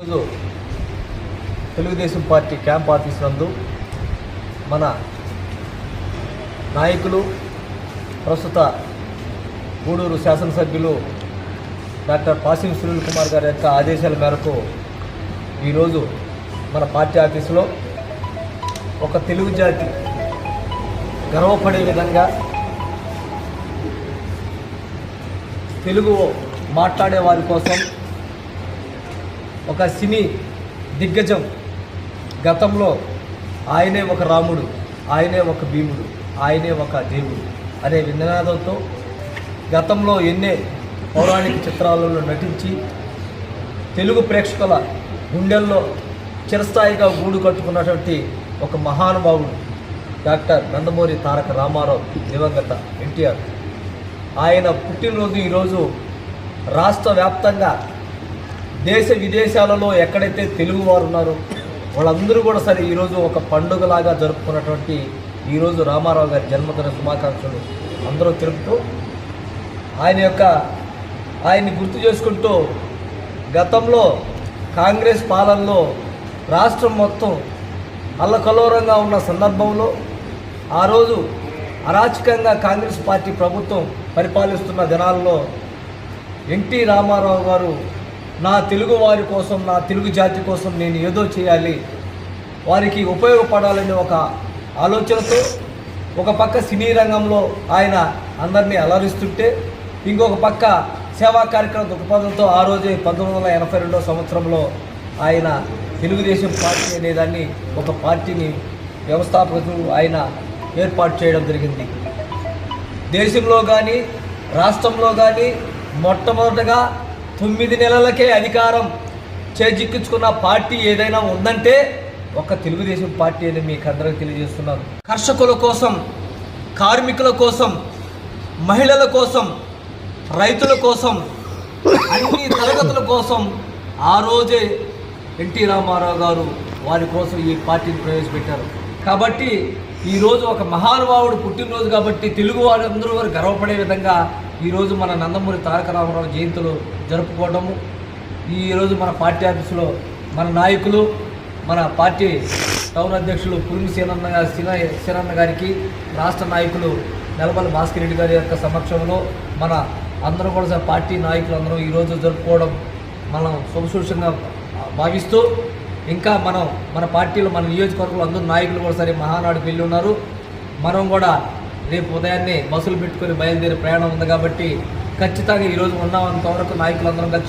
ఈరోజు Telugu Desam party camp office నందు మన నాయకులు ప్రస్తుత గూడూరు శాసనసభ్యులు డాక్టర్ పాసిం సునీల్ కుమార్ గారి యొక్క ఆదేశాల మేరకు ఈరోజు మన పార్టీ ఆఫీసులో ఒక తెలుగు జాతి గర్వపడే విధంగా తెలుగు మాట్లాడే వారి కోసం ఒక సినీ దిగ్గజం గతంలో ఆయనే ఒక రాముడు, ఆయనే ఒక భీముడు, ఆయనే ఒక దేవుడు అనే నినాదంతో గతంలో ఎన్నే పౌరాణిక చిత్రాలలో నటించి తెలుగు ప్రేక్షకుల గుండెల్లో చిరస్థాయిగా గూడు కట్టుకున్నటువంటి ఒక మహానుభావుడు డాక్టర్ నందమూరి తారక రామారావు దివంగత ఎన్టీఆర్. ఆయన పుట్టినరోజు ఈరోజు రాష్ట్ర వ్యాప్తంగా దేశ విదేశాలలో ఎక్కడైతే తెలుగు వారు ఉన్నారో వాళ్ళందరూ కూడా సరే ఈరోజు ఒక పండుగలాగా జరుపుకున్నటువంటి ఈరోజు రామారావు గారి జన్మదిన శుభాకాంక్షలు అందరూ తెలుపుతూ ఆయన్ని గుర్తు చేసుకుంటూ గతంలో కాంగ్రెస్ పాలనలో రాష్ట్రం మొత్తం అల్లకల్లోలంగా ఉన్న సందర్భంలో ఆ రోజు అరాచకంగా కాంగ్రెస్ పార్టీ ప్రభుత్వం పరిపాలిస్తున్న దినాల్లో ఎన్టీ రామారావు గారు నా తెలుగు వారి కోసం, నా తెలుగు జాతి కోసం నేను ఏదో చేయాలి, వారికి ఉపయోగపడాలని ఒక ఆలోచనతో ఒక పక్క సినీ రంగంలో ఆయన అందరినీ అలరిస్తుంటే ఇంకొక పక్క సేవా కార్యక్రమ దృక్పథంతో ఆ రోజే 1982 సంవత్సరంలో ఆయన తెలుగుదేశం పార్టీ అనేదాన్ని ఒక పార్టీని వ్యవస్థాపకులు ఆయన ఏర్పాటు చేయడం జరిగింది. దేశంలో కానీ రాష్ట్రంలో కానీ మొట్టమొదటగా 9 నెలలకే అధికారం చేజిక్కించుకున్న పార్టీ ఏదైనా ఉందంటే ఒక తెలుగుదేశం పార్టీ అని మీకు అందరికీ తెలియజేస్తున్నాను. కర్షకుల కోసం, కార్మికుల కోసం, మహిళల కోసం, రైతుల కోసం, అన్ని తరగతుల కోసం ఆ రోజే ఎన్టీ రామారావు గారు వారి కోసం ఈ పార్టీని ప్రవేశపెట్టారు. కాబట్టి ఈరోజు ఒక మహానుభావుడు పుట్టినరోజు కాబట్టి తెలుగు వారందరూ వారు గర్వపడే విధంగా ఈరోజు మన నందమూరి తారక రామారావు జయంతులు జరుపుకోవడము. ఈరోజు మన పార్టీ ఆఫీసులో మన నాయకులు, మన పార్టీ టౌన్ అధ్యక్షులు పులిమి సీనన్న గారికి, రాష్ట్ర నాయకులు నెలమల్లి భాస్కర్ రెడ్డి గారి యొక్క సమక్షంలో మన అందరూ కూడా పార్టీ నాయకులు అందరూ ఈరోజు జరుపుకోవడం మనం శుభసూచకంగా భావిస్తూ ఇంకా మన పార్టీలో మన నియోజకవర్గంలో అందరూ నాయకులు కూడా సరే మహానాడుకు వెళ్ళి ఉన్నారు. మనం కూడా రేపు ఉదయాన్నే బస్సులు పెట్టుకొని బయలుదేరి ప్రయాణం ఉంది కాబట్టి ఖచ్చితంగా ఈరోజు ఉన్నంతవరకు నాయకులందరం కలిసి